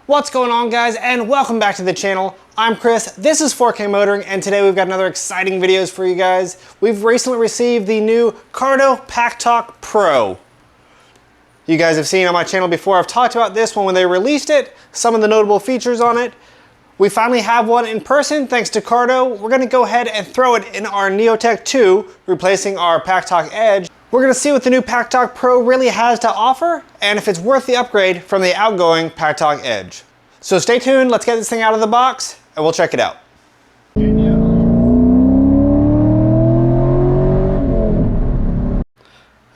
What's going on, guys, and welcome back to the channel. I'm Chris, this is 4K Motoring, and today we've got another exciting videos for you guys. We've recently received the new Cardo Packtalk Pro. You guys have seen on my channel before, I've talked about this one when they released it, some of the notable features on it. We finally have one in person thanks to Cardo. We're gonna go ahead and throw it in our Neotech 2, replacing our Packtalk Edge. We're gonna see what the new Packtalk Pro really has to offer and if it's worth the upgrade from the outgoing Packtalk Edge. So stay tuned, let's get this thing out of the box and we'll check it out.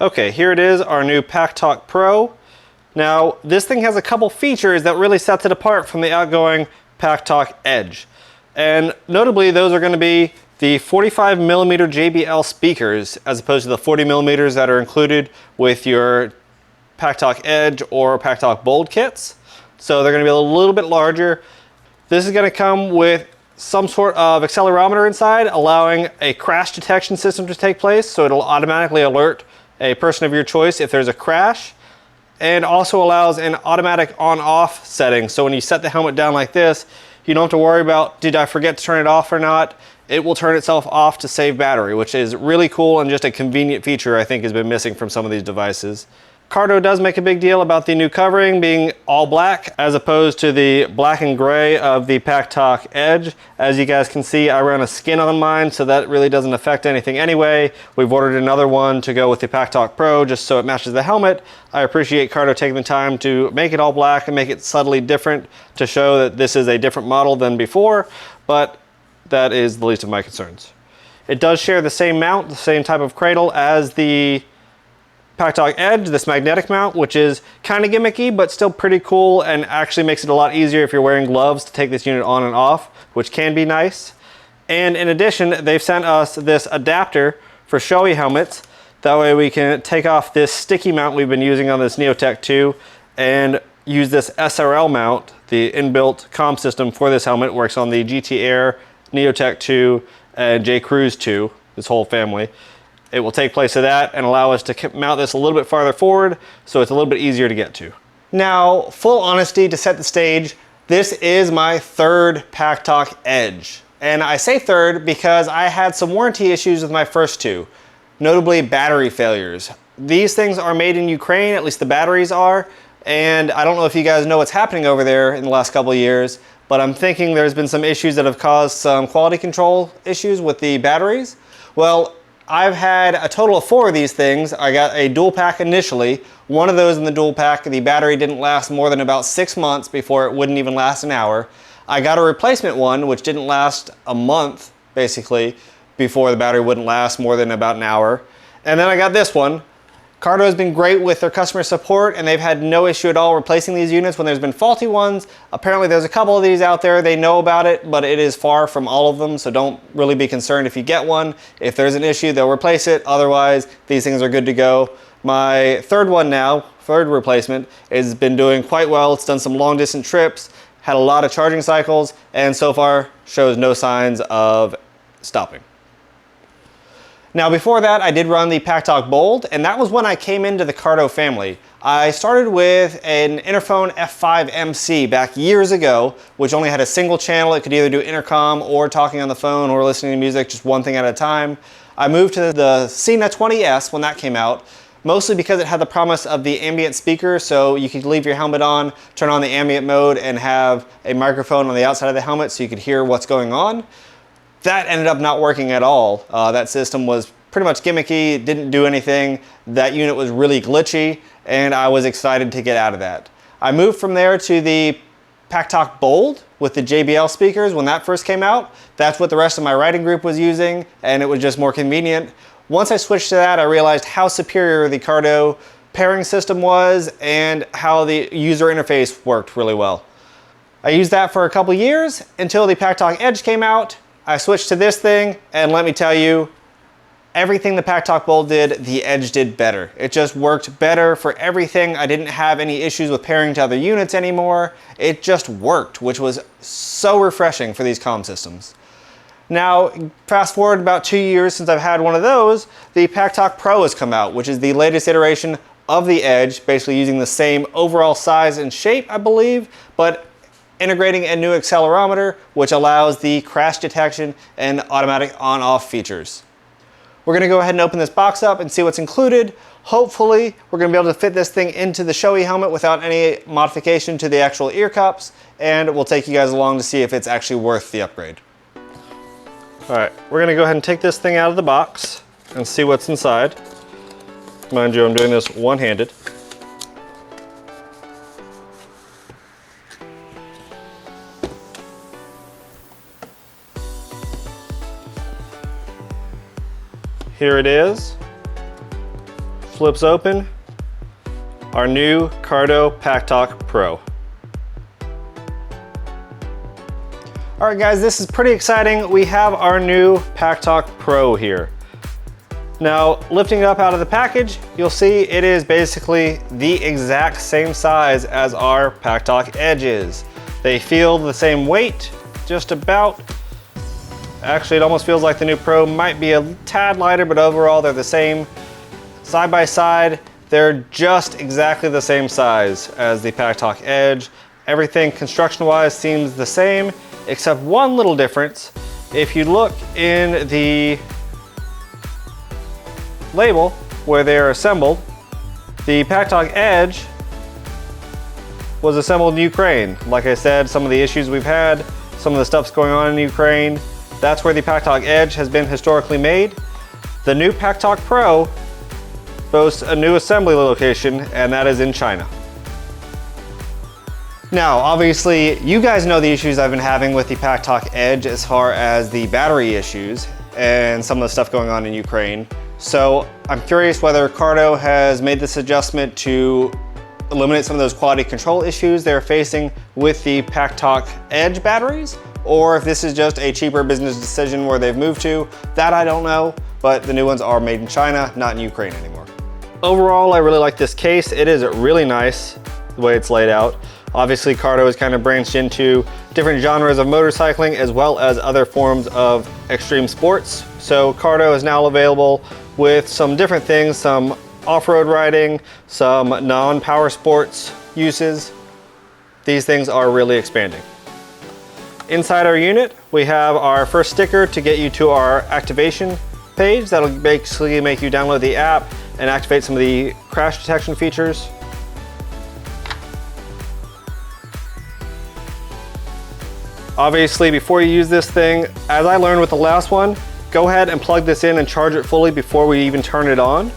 Okay, here it is, our new Packtalk Pro. Now, this thing has a couple features that really sets it apart from the outgoing Packtalk Edge. And notably, those are gonna be the 45mm JBL speakers as opposed to the 40mm that are included with your Packtalk Edge or Packtalk Bold kits. So they're gonna be a little bit larger. This is gonna come with some sort of accelerometer inside, allowing a crash detection system to take place. So it'll automatically alert a person of your choice if there's a crash, and also allows an automatic on-off setting. So when you set the helmet down like this, you don't have to worry about, did I forget to turn it off or not? It will turn itself off to save battery, which is really cool and just a convenient feature I think has been missing from some of these devices. Cardo does make a big deal about the new covering being all black as opposed to the black and gray of the Packtalk Edge. As you guys can see, I run a skin on mine, so that really doesn't affect anything anyway. We've ordered another one to go with the Packtalk Pro just so it matches the helmet. I appreciate Cardo taking the time to make it all black and make it subtly different to show that this is a different model than before, but that is the least of my concerns. It does share the same mount, the same type of cradle as the Packtalk Edge, this magnetic mount, which is kind of gimmicky, but still pretty cool and actually makes it a lot easier if you're wearing gloves to take this unit on and off, which can be nice. And in addition, they've sent us this adapter for Shoei helmets. That way we can take off this sticky mount we've been using on this Neotech 2 and use this SRL mount. The inbuilt comm system for this helmet works on the GT Air, Neotech 2, and J Cruise 2, this whole family. It will take place of that and allow us to mount this a little bit farther forward so it's a little bit easier to get to. Now, full honesty to set the stage, this is my third Packtalk Edge. And I say third because I had some warranty issues with my first two, notably battery failures. These things are made in Ukraine, at least the batteries are, and I don't know if you guys know what's happening over there in the last couple of years, but I'm thinking there's been some issues that have caused some quality control issues with the batteries. Well, I've had a total of 4 of these things. I got a dual pack initially. One of those in the dual pack, the battery didn't last more than about 6 months before it wouldn't even last an hour. I got a replacement one, which didn't last a month, basically, before the battery wouldn't last more than about an hour. And then I got this one. Cardo has been great with their customer support and they've had no issue at all replacing these units when there's been faulty ones. Apparently there's a couple of these out there, they know about it, but it is far from all of them, so don't really be concerned if you get one. If there's an issue, they'll replace it. Otherwise, these things are good to go. My third one now, third replacement, has been doing quite well. It's done some long distance trips, had a lot of charging cycles, and so far shows no signs of stopping. Now before that, I did run the Packtalk Bold, and that was when I came into the Cardo family. I started with an Interphone F5 MC back years ago, which only had a single channel. It could either do intercom or talking on the phone or listening to music, just one thing at a time. I moved to the Cena 20S when that came out, mostly because it had the promise of the ambient speaker, so you could leave your helmet on, turn on the ambient mode, and have a microphone on the outside of the helmet so you could hear what's going on. That ended up not working at all. That system was pretty much gimmicky, it didn't do anything. That unit was really glitchy, and I was excited to get out of that. I moved from there to the Packtalk Bold with the JBL speakers when that first came out. That's what the rest of my riding group was using, and it was just more convenient. Once I switched to that, I realized how superior the Cardo pairing system was and how the user interface worked really well. I used that for a couple years until the Packtalk Edge came out. I switched to this thing, and let me tell you, everything the Packtalk Bold did, the Edge did better. It just worked better for everything. I didn't have any issues with pairing to other units anymore. It just worked, which was so refreshing for these comm systems. Now, fast forward about 2 years since I've had one of those, the Packtalk Pro has come out, which is the latest iteration of the Edge, basically using the same overall size and shape, I believe, but integrating a new accelerometer, which allows the crash detection and automatic on-off features. We're gonna go ahead and open this box up and see what's included. Hopefully, we're gonna be able to fit this thing into the Shoei helmet without any modification to the actual ear cups, and we'll take you guys along to see if it's actually worth the upgrade. All right, we're gonna go ahead and take this thing out of the box and see what's inside. Mind you, I'm doing this one-handed. Here it is, flips open, our new Cardo Packtalk Pro. All right guys, this is pretty exciting. We have our new Packtalk Pro here. Now, lifting it up out of the package, you'll see it is basically the exact same size as our Packtalk Edge is. They feel the same weight, just about. Actually, it almost feels like the new Pro might be a tad lighter, but overall they're the same. Side by side, they're just exactly the same size as the Packtalk Edge. Everything construction-wise seems the same, except one little difference. If you look in the label where they are assembled, the Packtalk Edge was assembled in Ukraine. Like I said, some of the issues we've had, some of the stuff's going on in Ukraine. That's where the Packtalk Edge has been historically made. The new Packtalk Pro boasts a new assembly location, and that is in China. Now, obviously, you guys know the issues I've been having with the Packtalk Edge as far as the battery issues and some of the stuff going on in Ukraine. So I'm curious whether Cardo has made this adjustment to eliminate some of those quality control issues they're facing with the Packtalk Edge batteries, or if this is just a cheaper business decision where they've moved to. That I don't know, but the new ones are made in China, not in Ukraine anymore. Overall, I really like this case. It is really nice the way it's laid out. Obviously, Cardo has kind of branched into different genres of motorcycling as well as other forms of extreme sports. So Cardo is now available with some different things, some off-road riding, some non-power sports uses. These things are really expanding. Inside our unit, we have our first sticker to get you to our activation page. That'll basically make you download the app and activate some of the crash detection features. Obviously, before you use this thing, as I learned with the last one, go ahead and plug this in and charge it fully before we even turn it on.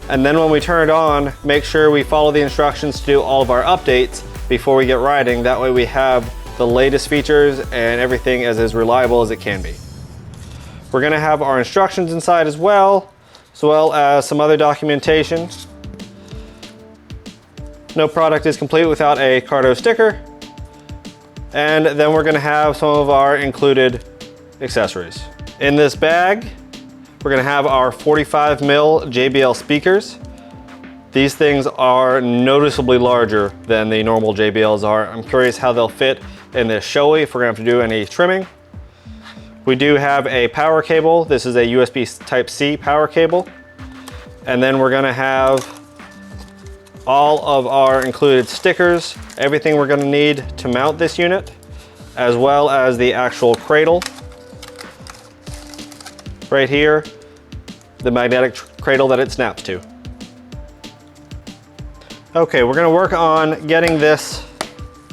And then when we turn it on, make sure we follow the instructions to do all of our updates before we get riding. That way we have the latest features and everything as reliable as it can be. We're gonna have our instructions inside as well as some other documentation. No product is complete without a Cardo sticker. And then we're gonna have some of our included accessories. In this bag, we're gonna have our 45mm JBL speakers. These things are noticeably larger than the normal JBLs are. I'm curious how they'll fit in this Shoei if we're gonna have to do any trimming. We do have a power cable. This is a USB Type-C power cable. And then we're gonna have all of our included stickers, everything we're gonna need to mount this unit, as well as the actual cradle. Right here, the magnetic cradle that it snaps to. Okay, we're gonna work on getting this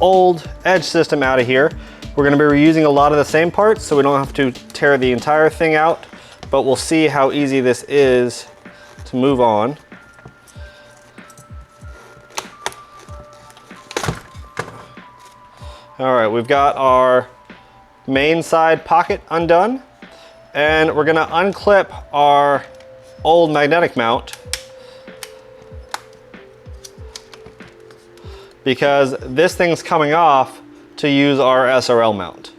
old Edge system out of here. We're gonna be reusing a lot of the same parts, so we don't have to tear the entire thing out, but we'll see how easy this is to move on. All right, we've got our main side pocket undone, and we're gonna unclip our old magnetic mount because this thing's coming off to use our SRL mount.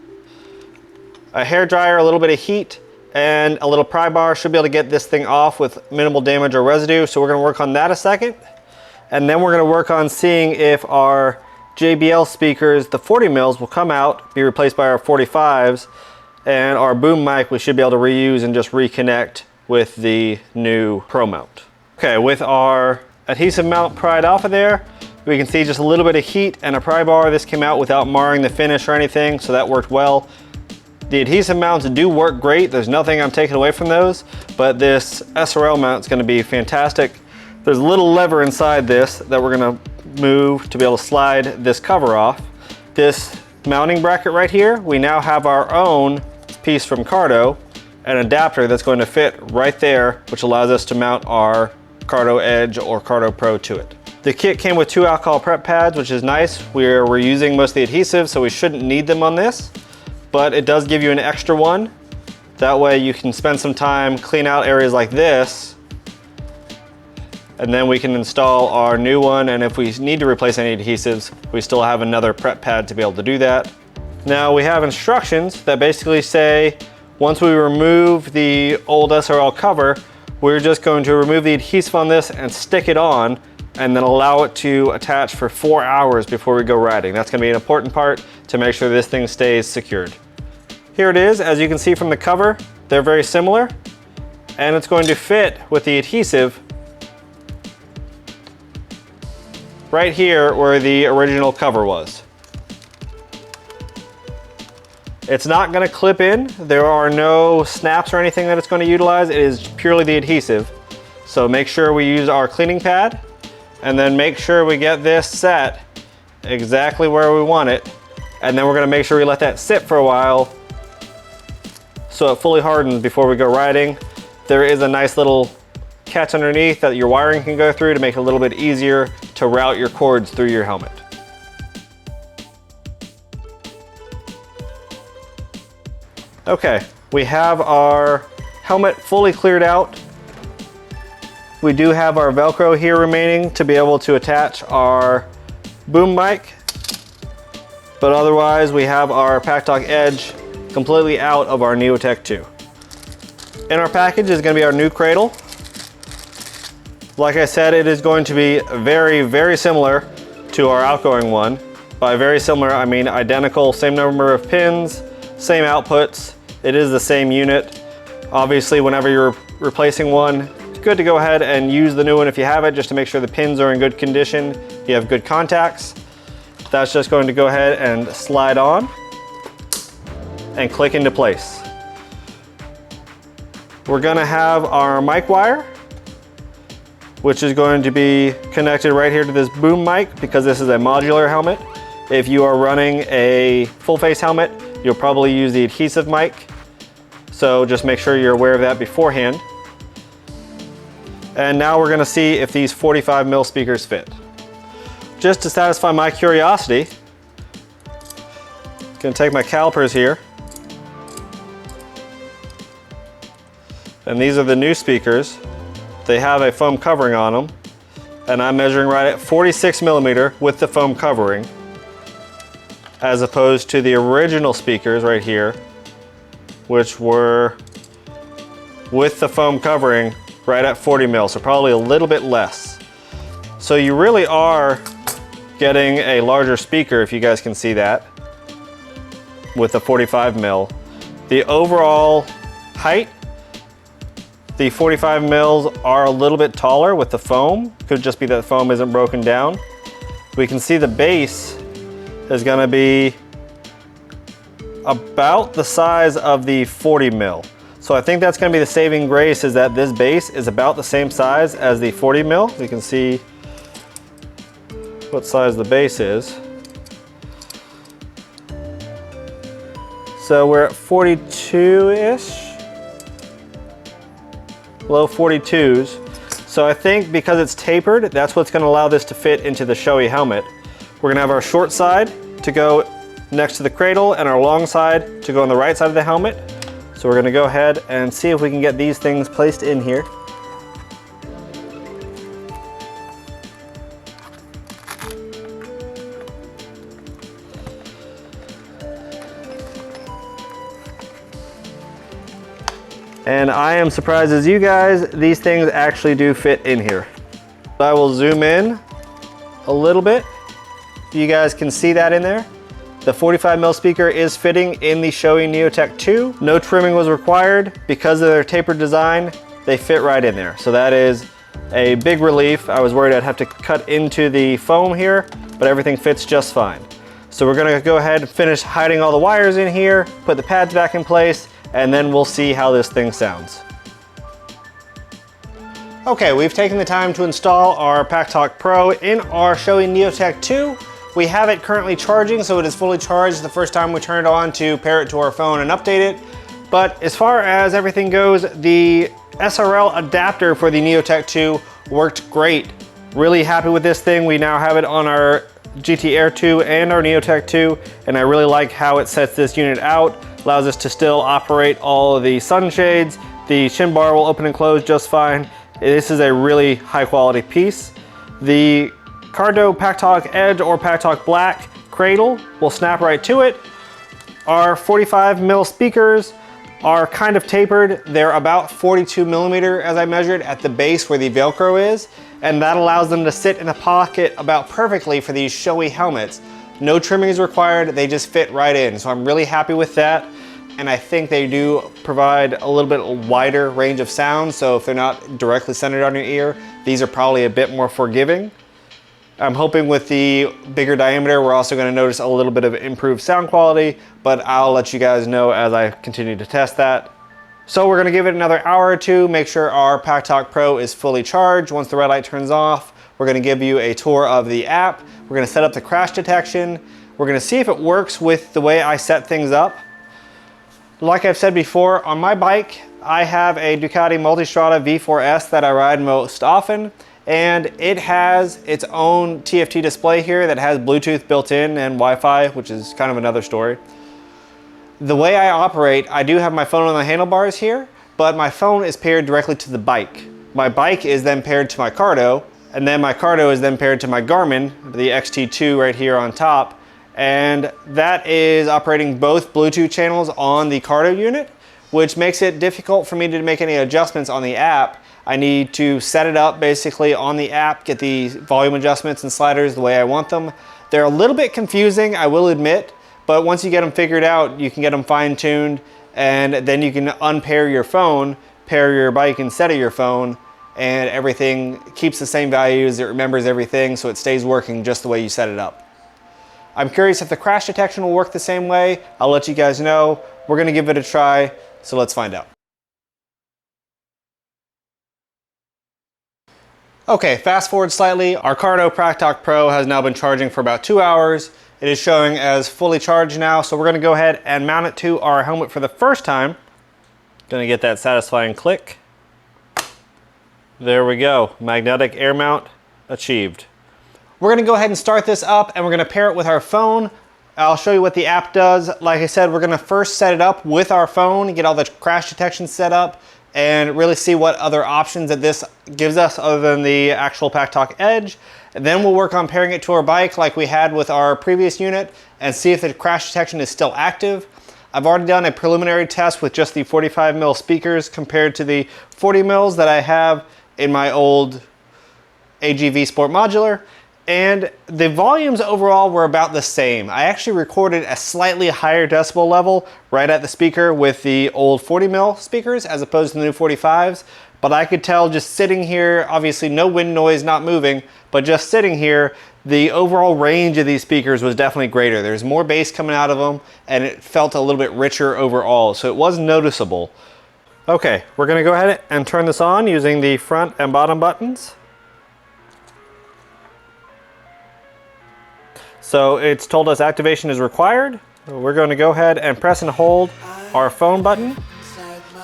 A hair dryer, a little bit of heat, and a little pry bar should be able to get this thing off with minimal damage or residue, so we're gonna work on that a second. And then we're gonna work on seeing if our JBL speakers, the 40mm, will come out, be replaced by our 45s, and our boom mic we should be able to reuse and just reconnect with the new Pro mount. Okay, with our adhesive mount pried off of there, We can see just a little bit of heat and a pry bar. This came out without marring the finish or anything, so that worked well. The adhesive mounts do work great. There's nothing I'm taking away from those, but this SRL mount is going to be fantastic. There's a little lever inside this that we're going to move to be able to slide this cover off. This mounting bracket right here, we now have our own piece from Cardo, an adapter that's going to fit right there, which allows us to mount our Cardo Edge or Cardo Pro to it. The kit came with 2 alcohol prep pads, which is nice. We're using most of the adhesive, so we shouldn't need them on this, but it does give you an extra one. That way you can spend some time, clean out areas like this, and then we can install our new one, and if we need to replace any adhesives, we still have another prep pad to be able to do that. Now we have instructions that basically say, once we remove the old SRL cover, we're just going to remove the adhesive on this and stick it on, and then allow it to attach for 4 hours before we go riding. That's gonna be an important part to make sure this thing stays secured. Here it is, as you can see from the cover, they're very similar, and it's going to fit with the adhesive right here where the original cover was. It's not gonna clip in. There are no snaps or anything that it's gonna utilize. It is purely the adhesive. So make sure we use our cleaning pad, and then make sure we get this set exactly where we want it. And then we're gonna make sure we let that sit for a while so it fully hardens before we go riding. There is a nice little catch underneath that your wiring can go through to make it a little bit easier to route your cords through your helmet. Okay, we have our helmet fully cleared out. We do have our Velcro here remaining to be able to attach our boom mic, but otherwise we have our Packtalk Edge completely out of our Neotech 2. In our package is going to be our new cradle. Like I said, it is going to be very, very similar to our outgoing one. By very similar, I mean identical, same number of pins, same outputs. It is the same unit. Obviously, whenever you're replacing one, it's good to go ahead and use the new one if you have it, just to make sure the pins are in good condition, you have good contacts. That's just going to go ahead and slide on and click into place. We're gonna have our mic wire, which is going to be connected right here to this boom mic because this is a modular helmet. If you are running a full face helmet, you'll probably use the adhesive mic. So just make sure you're aware of that beforehand. And now we're gonna see if these 45mm speakers fit. Just to satisfy my curiosity, I'm gonna take my calipers here. And these are the new speakers. They have a foam covering on them. And I'm measuring right at 46mm with the foam covering, as opposed to the original speakers right here, which were with the foam covering right at 40mm, so probably a little bit less. So you really are getting a larger speaker, if you guys can see that, with the 45mm. The overall height, the 45mm are a little bit taller with the foam. Could just be that the foam isn't broken down. We can see the base is gonna be about the size of the 40mm. So I think that's gonna be the saving grace, is that this base is about the same size as the 40mm. We can see what size the base is. So we're at 42-ish, low 42s. So I think because it's tapered, that's what's gonna allow this to fit into the Shoei helmet. We're gonna have our short side to go next to the cradle and our long side to go on the right side of the helmet. So we're gonna go ahead and see if we can get these things placed in here. And I am surprised as you guys, these things actually do fit in here. I will zoom in a little bit. You guys can see that in there. The 45mm speaker is fitting in the Shoei Neotech 2. No trimming was required. Because of their tapered design, they fit right in there. So that is A big relief. I was worried I'd have to cut into the foam here, but everything fits just fine. So we're gonna go ahead and finish hiding all the wires in here, put the pads back in place, and then we'll see how this thing sounds. Okay, we've taken the time to install our Packtalk Pro in our Shoei Neotech 2. We have it currently charging, so it is fully charged the first time we turn it on to pair it to our phone and update it. But as far as everything goes, the SRL adapter for the Neotech 2 worked great. Really happy with this thing. We now have it on our GT Air 2 and our Neotech 2, and I really like how it sets this unit out. Allows us to still operate all of the sunshades. The shin bar will open and close just fine. This is a really high quality piece. The Cardo Packtalk Edge or Packtalk Black cradle will snap right to it. Our 45mm speakers are kind of tapered. They're about 42mm as I measured at the base where the Velcro is, and that allows them to sit in a pocket about perfectly for these Shoei helmets. No trimming is required, they just fit right in. So I'm really happy with that. And I think they do provide a little bit wider range of sound, so if they're not directly centered on your ear, these are probably a bit more forgiving. I'm hoping with the bigger diameter, we're also going to notice a little bit of improved sound quality, but I'll let you guys know as I continue to test that. So we're going to give it another hour or two, make sure our Packtalk Pro is fully charged. Once the red light turns off, we're going to give you a tour of the app. We're going to set up the crash detection. We're going to see if it works with the way I set things up. Like I've said before, on my bike, I have a Ducati Multistrada V4S that I ride most often, and it has its own TFT display here that has Bluetooth built in and Wi-Fi, which is kind of another story. The way I operate, I do have my phone on the handlebars here, but my phone is paired directly to the bike. My bike is then paired to my Cardo, and then my Cardo is then paired to my Garmin, the XT2 right here on top. And that is operating both Bluetooth channels on the Cardo unit, which makes it difficult for me to make any adjustments on the app. I need to set it up basically on the app, get the volume adjustments and sliders the way I want them. They're a little bit confusing, I will admit, but once you get them figured out, you can get them fine-tuned, and then you can unpair your phone, pair your bike instead of your phone, and everything keeps the same values, it remembers everything, so it stays working just the way you set it up. I'm curious if the crash detection will work the same way. I'll let you guys know. We're gonna give it a try, so let's find out. Okay, fast forward slightly. Our Cardo Packtalk Pro has now been charging for about 2 hours. It is showing as fully charged now, so we're gonna go ahead and mount it to our helmet for the first time. Gonna get that satisfying click. There we go, magnetic air mount achieved. We're gonna go ahead and start this up, and we're gonna pair it with our phone. I'll show you what the app does. Like I said, we're gonna first set it up with our phone, get all the crash detection set up, and really see what other options that this gives us other than the actual Packtalk Edge. And then we'll work on pairing it to our bike like we had with our previous unit and see if the crash detection is still active. I've already done a preliminary test with just the 45mm speakers compared to the 40mm that I have in my old AGV Sport Modular. And the volumes overall were about the same. I actually recorded a slightly higher decibel level right at the speaker with the old 40mm speakers as opposed to the new 45s. But I could tell just sitting here, obviously no wind noise, not moving, but just sitting here, the overall range of these speakers was definitely greater. There's more bass coming out of them, and it felt a little bit richer overall, so it was noticeable. Okay, we're gonna go ahead and turn this on using the front and bottom buttons. So it's told us activation is required. We're going to go ahead and press and hold our phone button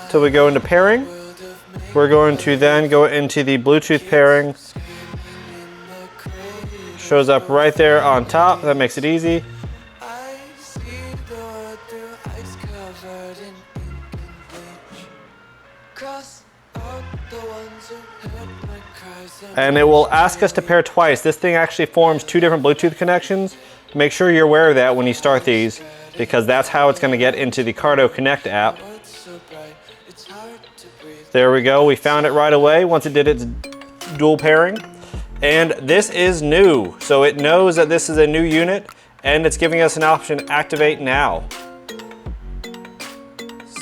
till we go into pairing. We're going to then go into the Bluetooth pairing. Shows up right there on top. That makes it easy. And it will ask us to pair twice. This thing actually forms two different Bluetooth connections. Make sure you're aware of that when you start these, because that's how it's going to get into the Cardo Connect app. There we go, we found it right away once it did its dual pairing. And this is new, so it knows that this is a new unit, and it's giving us an option, activate now.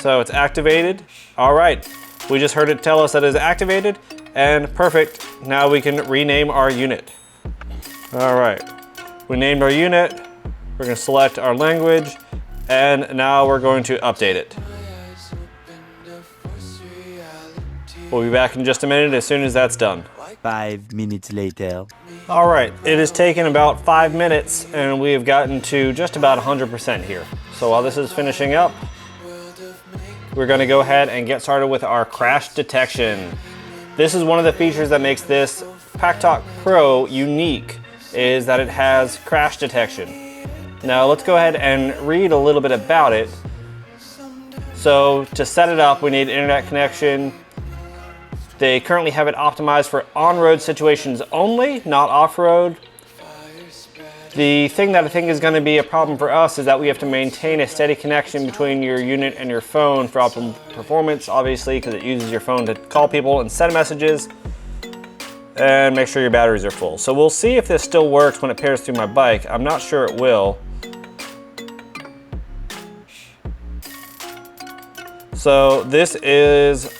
So it's activated. All right, we just heard it tell us that it is activated, And perfect, now we can rename our unit. All right, we named our unit. We're gonna select our language, and now we're going to update it. We'll be back in just a minute as soon as that's done. 5 minutes later. All right, it has taken about 5 minutes and we have gotten to just about 100% here. So while this is finishing up, we're gonna go ahead and get started with our crash detection. This is one of the features that makes this Packtalk Pro unique, is that it has crash detection. Now let's go ahead and read a little bit about it. So to set it up, we need internet connection. They currently have it optimized for on-road situations only, not off-road. The thing that I think is going to be a problem for us is that we have to maintain a steady connection between your unit and your phone for optimal performance, obviously, because it uses your phone to call people and send messages, and make sure your batteries are full. So we'll see if this still works when it pairs through my bike. I'm not sure it will. So this is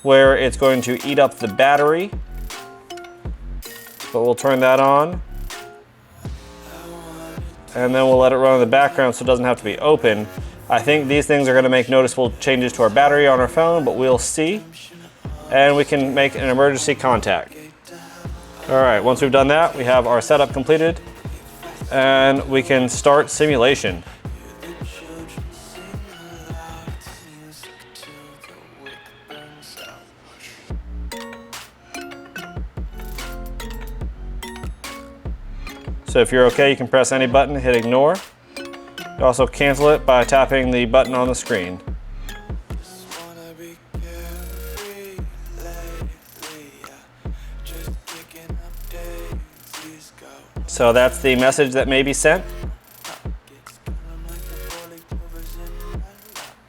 where it's going to eat up the battery, but we'll turn that on, and then we'll let it run in the background so it doesn't have to be open. I think these things are going to make noticeable changes to our battery on our phone, but we'll see, and we can make an emergency contact. All right, once we've done that, we have our setup completed, and we can start simulation. So if you're okay, you can press any button, hit ignore. You also cancel it by tapping the button on the screen. So that's the message that may be sent,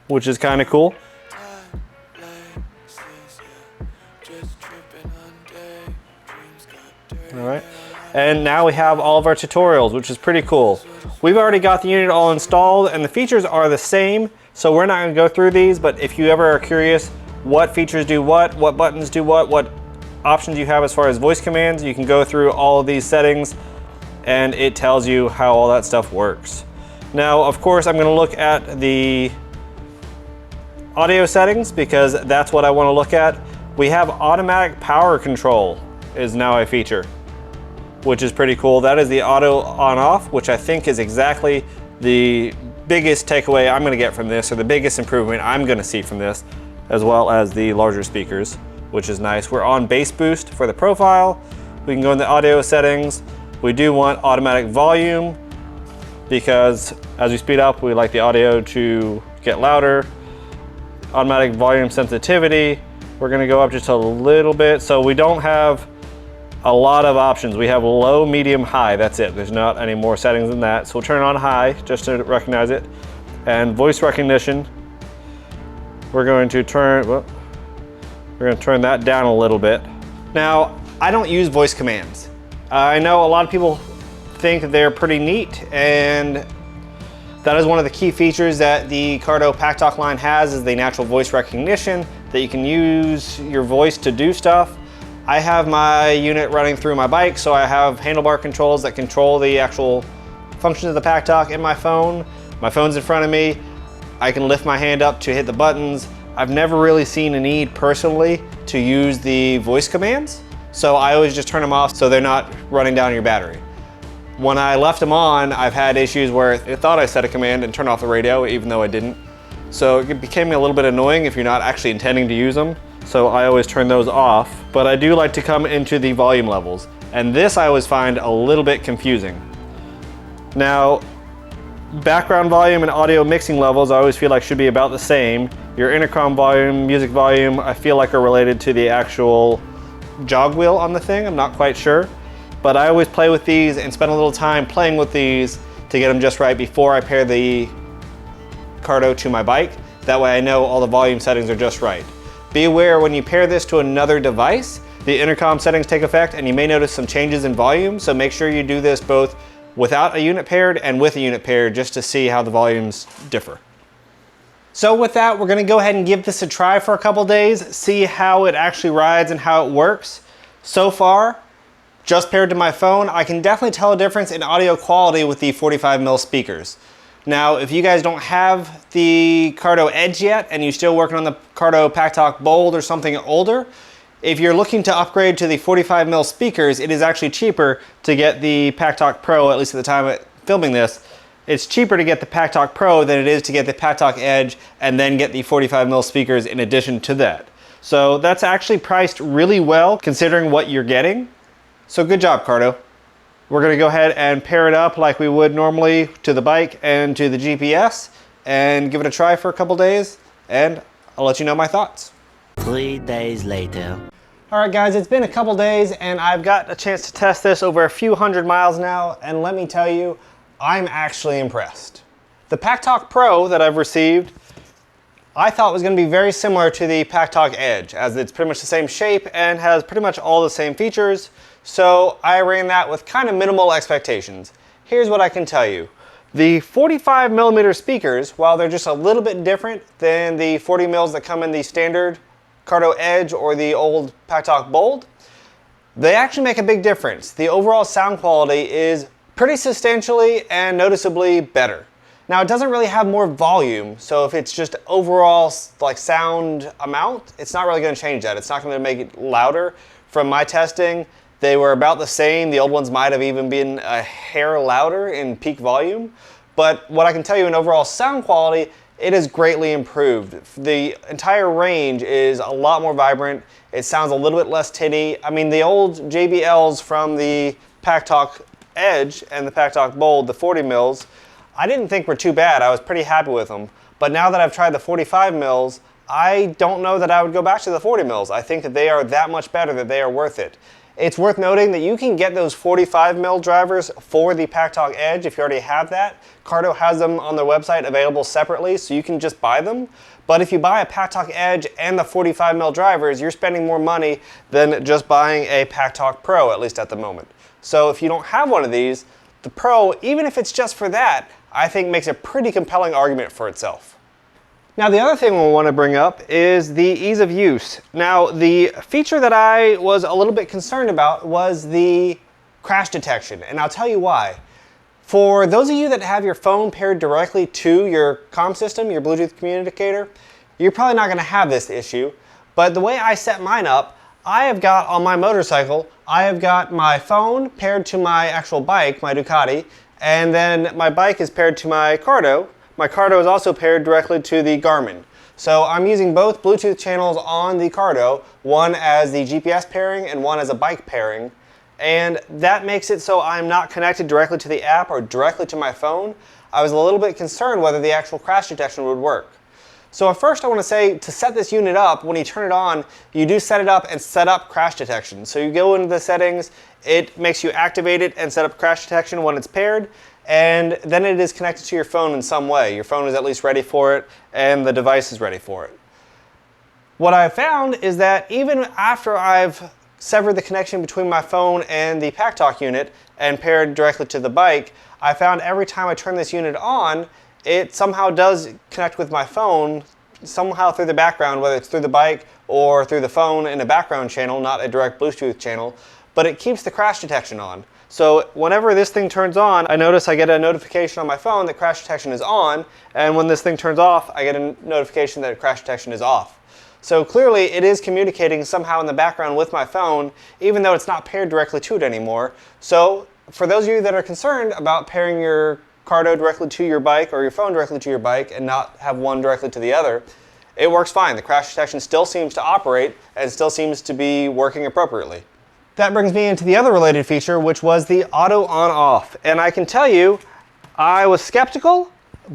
which is kind of cool. All right. And now we have all of our tutorials, which is pretty cool. We've already got the unit all installed and the features are the same, so we're not gonna go through these, but if you ever are curious what features do what buttons do what options you have as far as voice commands, you can go through all of these settings and it tells you how all that stuff works. Now, of course, I'm gonna look at the audio settings because that's what I wanna look at. We have automatic power control is now a feature, which is pretty cool. That is the auto on off, which I think is exactly the biggest takeaway I'm gonna get from this, or the biggest improvement I'm gonna see from this, as well as the larger speakers, which is nice. We're on bass boost for the profile. We can go in the audio settings. We do want automatic volume because as we speed up, we like the audio to get louder. Automatic volume sensitivity. We're gonna go up just a little bit. So we don't have a lot of options. We have low, medium, high. That's it. There's not any more settings than that. So we'll turn on high just to recognize it. And voice recognition, we're going to turn that down a little bit. Now, I don't use voice commands. I know a lot of people think they're pretty neat, and that is one of the key features that the Cardo Packtalk line has, is the natural voice recognition, that you can use your voice to do stuff. I have my unit running through my bike, so I have handlebar controls that control the actual functions of the Packtalk in my phone. My phone's in front of me. I can lift my hand up to hit the buttons. I've never really seen a need personally to use the voice commands, so I always just turn them off so they're not running down your battery. When I left them on, I've had issues where it thought I set a command and turned off the radio, even though I didn't. So it became a little bit annoying if you're not actually intending to use them. So I always turn those off, but I do like to come into the volume levels. And this I always find a little bit confusing. Now, background volume and audio mixing levels I always feel like should be about the same. Your intercom volume, music volume, I feel like are related to the actual jog wheel on the thing. I'm not quite sure, but I always play with these and spend a little time playing with these to get them just right before I pair the Cardo to my bike. That way I know all the volume settings are just right. Be aware when you pair this to another device, the intercom settings take effect and you may notice some changes in volume, so make sure you do this both without a unit paired and with a unit paired just to see how the volumes differ. So with that, we're gonna go ahead and give this a try for a couple days, see how it actually rides and how it works. So far, just paired to my phone, I can definitely tell a difference in audio quality with the 45mm speakers. Now, if you guys don't have the Cardo Edge yet and you're still working on the Cardo Packtalk Bold or something older, if you're looking to upgrade to the 45mm speakers, it is actually cheaper to get the Packtalk Pro, at least at the time of filming this. It's cheaper to get the Packtalk Pro than it is to get the Packtalk Edge and then get the 45mm speakers in addition to that. So that's actually priced really well considering what you're getting. So good job, Cardo. We're gonna go ahead and pair it up like we would normally to the bike and to the GPS and give it a try for a couple days, and I'll let you know my thoughts. 3 days later. All right guys, it's been a couple days and I've got a chance to test this over a few hundred miles now, and let me tell you, I'm actually impressed. The Packtalk Pro that I've received, I thought was gonna be very similar to the Packtalk Edge, as it's pretty much the same shape and has pretty much all the same features. So I ran that with kind of minimal expectations. Here's what I can tell you. The 45mm speakers, while they're just a little bit different than the 40mm that come in the standard Cardo Edge or the old Packtalk Bold, they actually make a big difference. The overall sound quality is pretty substantially and noticeably better. Now, it doesn't really have more volume, so if it's just overall like sound amount, it's not really going to change that. It's not going to make it louder. From my testing, they were about the same. The old ones might have even been a hair louder in peak volume. But what I can tell you in overall sound quality, it is greatly improved. The entire range is a lot more vibrant. It sounds a little bit less tinny. I mean, the old JBLs from the Packtalk Edge and the Packtalk Bold, the 40mm, I didn't think were too bad. I was pretty happy with them. But now that I've tried the 45mm, I don't know that I would go back to the 40mm. I think that they are that much better, that they are worth it. It's worth noting that you can get those 45mm drivers for the Packtalk Edge if you already have that. Cardo has them on their website available separately, so you can just buy them. But if you buy a Packtalk Edge and the 45mm drivers, you're spending more money than just buying a Packtalk Pro, at least at the moment. So if you don't have one of these, the Pro, even if it's just for that, I think makes a pretty compelling argument for itself. Now, the other thing we want to bring up is the ease of use. Now, the feature that I was a little bit concerned about was the crash detection, and I'll tell you why. For those of you that have your phone paired directly to your comm system, your Bluetooth communicator, you're probably not going to have this issue. But the way I set mine up, I have got on my motorcycle, I have got my phone paired to my actual bike, my Ducati, and then my bike is paired to my Cardo. My Cardo is also paired directly to the Garmin. So I'm using both Bluetooth channels on the Cardo, one as the GPS pairing and one as a bike pairing. And that makes it so I'm not connected directly to the app or directly to my phone. I was a little bit concerned whether the actual crash detection would work. So at first I want to say, to set this unit up, when you turn it on, you do set it up and set up crash detection. So you go into the settings, it makes you activate it and set up crash detection when it's paired, and then it is connected to your phone in some way. Your phone is at least ready for it, and the device is ready for it. What I've found is that even after I've severed the connection between my phone and the Packtalk unit and paired directly to the bike, I found every time I turn this unit on, it somehow does connect with my phone, somehow through the background, whether it's through the bike or through the phone in a background channel, not a direct Bluetooth channel, but it keeps the crash detection on. So whenever this thing turns on, I notice I get a notification on my phone that crash detection is on, and when this thing turns off, I get a notification that crash detection is off. So clearly it is communicating somehow in the background with my phone, even though it's not paired directly to it anymore. So for those of you that are concerned about pairing your Cardo directly to your bike or your phone directly to your bike and not have one directly to the other, it works fine. The crash detection still seems to operate and still seems to be working appropriately. That brings me into the other related feature, which was the auto on-off. And I can tell you, I was skeptical,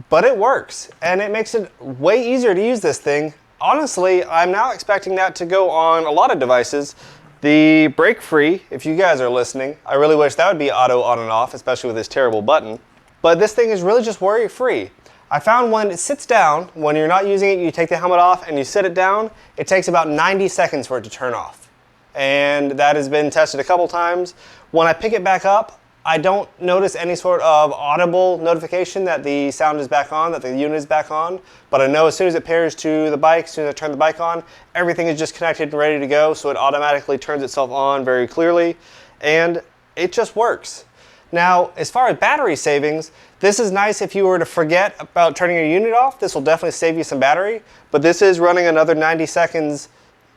but it works. And it makes it way easier to use this thing. Honestly, I'm now expecting that to go on a lot of devices. The brake free, if you guys are listening, I really wish that would be auto on and off, especially with this terrible button. But this thing is really just worry free. I found when it sits down, when you're not using it, you take the helmet off and you sit it down, it takes about 90 seconds for it to turn off. And that has been tested a couple times. When I pick it back up, I don't notice any sort of audible notification that the sound is back on, that the unit is back on, but I know as soon as it pairs to the bike, as soon as I turn the bike on, everything is just connected and ready to go, so it automatically turns itself on very clearly, and it just works. Now, as far as battery savings, this is nice if you were to forget about turning your unit off. This will definitely save you some battery, but this is running another 90 seconds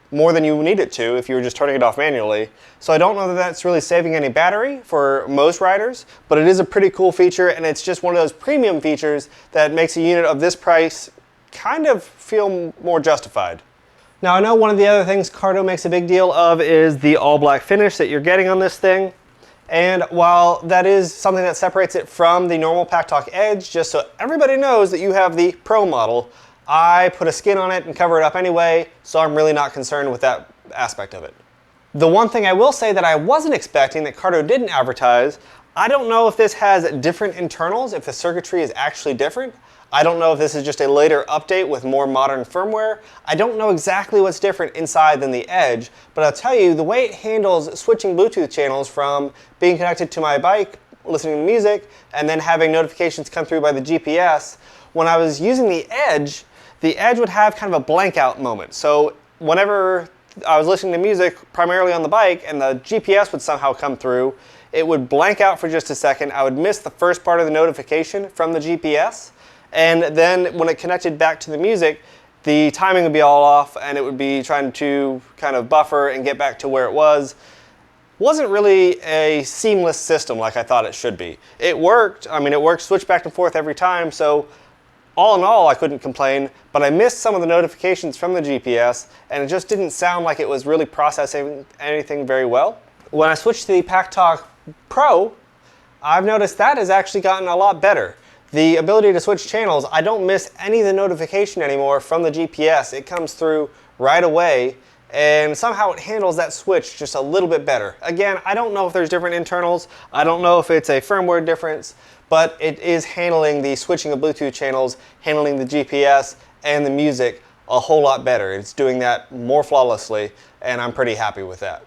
more than you need it to if you were just turning it off manually. So I don't know that that's really saving any battery for most riders, but it is a pretty cool feature, and it's just one of those premium features that makes a unit of this price kind of feel more justified. Now, I know one of the other things Cardo makes a big deal of is the all black finish that you're getting on this thing. And while that is something that separates it from the normal Packtalk Edge, just so everybody knows that you have the Pro model, I put a skin on it and cover it up anyway, so I'm really not concerned with that aspect of it. The one thing I will say that I wasn't expecting that Cardo didn't advertise, I don't know if this has different internals, if the circuitry is actually different. I don't know if this is just a later update with more modern firmware. I don't know exactly what's different inside than the Edge, but I'll tell you, the way it handles switching Bluetooth channels from being connected to my bike, listening to music, and then having notifications come through by the GPS, when I was using the Edge would have kind of a blank out moment. So whenever I was listening to music, primarily on the bike, and the GPS would somehow come through, it would blank out for just a second. I would miss the first part of the notification from the GPS. And then when it connected back to the music, the timing would be all off, and it would be trying to kind of buffer and get back to where it was. Wasn't really a seamless system like I thought it should be. It worked. I mean, it worked switch back and forth every time, so all in all, I couldn't complain, but I missed some of the notifications from the GPS, and it just didn't sound like it was really processing anything very well. When I switched to the Packtalk Pro, I've noticed that has actually gotten a lot better. The ability to switch channels, I don't miss any of the notification anymore from the GPS. It comes through right away, and somehow it handles that switch just a little bit better. Again, I don't know if there's different internals. I don't know if it's a firmware difference, but it is handling the switching of Bluetooth channels, handling the GPS and the music a whole lot better. It's doing that more flawlessly, and I'm pretty happy with that.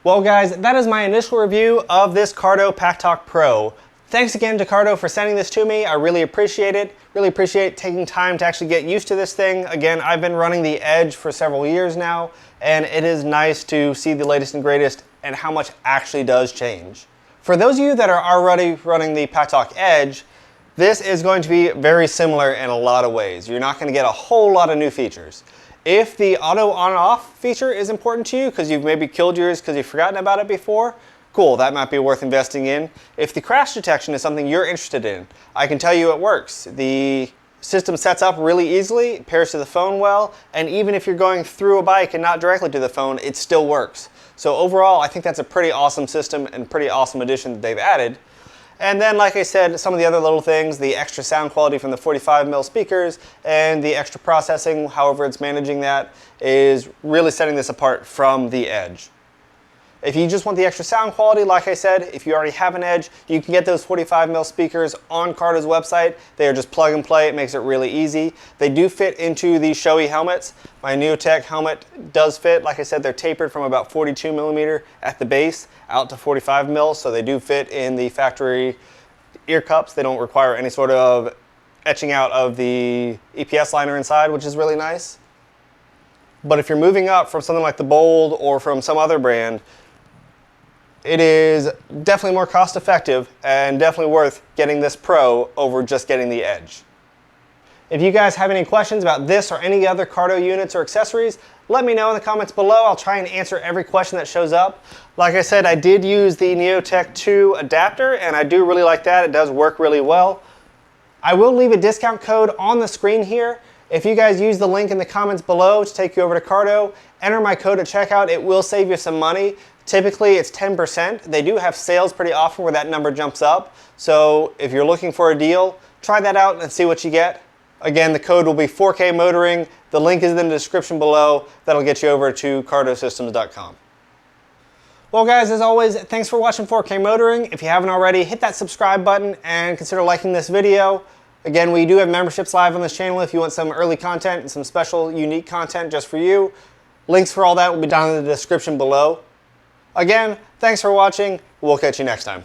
Well guys, that is my initial review of this Cardo Packtalk Pro. Thanks again to Cardo for sending this to me. I really appreciate it. Really appreciate taking time to actually get used to this thing. Again, I've been running the Edge for several years now, and it is nice to see the latest and greatest and how much actually does change. For those of you that are already running the Packtalk Edge, this is going to be very similar in a lot of ways. You're not going to get a whole lot of new features. If the auto on-off feature is important to you because you've maybe killed yours because you've forgotten about it before, cool, that might be worth investing in. If the crash detection is something you're interested in, I can tell you it works. The system sets up really easily, it pairs to the phone well, and even if you're going through a bike and not directly to the phone, it still works. So overall, I think that's a pretty awesome system and pretty awesome addition that they've added. And then, like I said, some of the other little things, the extra sound quality from the 45mm speakers and the extra processing, however it's managing that, is really setting this apart from the Edge. If you just want the extra sound quality, like I said, if you already have an Edge, you can get those 45mm speakers on Cardo's website. They are just plug and play. It makes it really easy. They do fit into these showy helmets. My Neotech helmet does fit. Like I said, they're tapered from about 42mm at the base out to 45mm, so they do fit in the factory ear cups. They don't require any sort of etching out of the EPS liner inside, which is really nice. But if you're moving up from something like the Bold or from some other brand, it is definitely more cost effective and definitely worth getting this Pro over just getting the Edge. If you guys have any questions about this or any other Cardo units or accessories, let me know in the comments below. I'll try and answer every question that shows up. Like I said, I did use the Neotech 2 adapter, and I do really like that. It does work really well. I will leave a discount code on the screen here. If you guys use the link in the comments below to take you over to Cardo, enter my code at checkout. It will save you some money. Typically it's 10%. They do have sales pretty often where that number jumps up. So if you're looking for a deal, try that out and see what you get. Again, the code will be 4K Motoring. The link is in the description below. That'll get you over to cardosystems.com. Well guys, as always, thanks for watching 4K Motoring. If you haven't already, hit that subscribe button and consider liking this video. Again, we do have memberships live on this channel if you want some early content and some special, unique content just for you. Links for all that will be down in the description below. Again, thanks for watching. We'll catch you next time.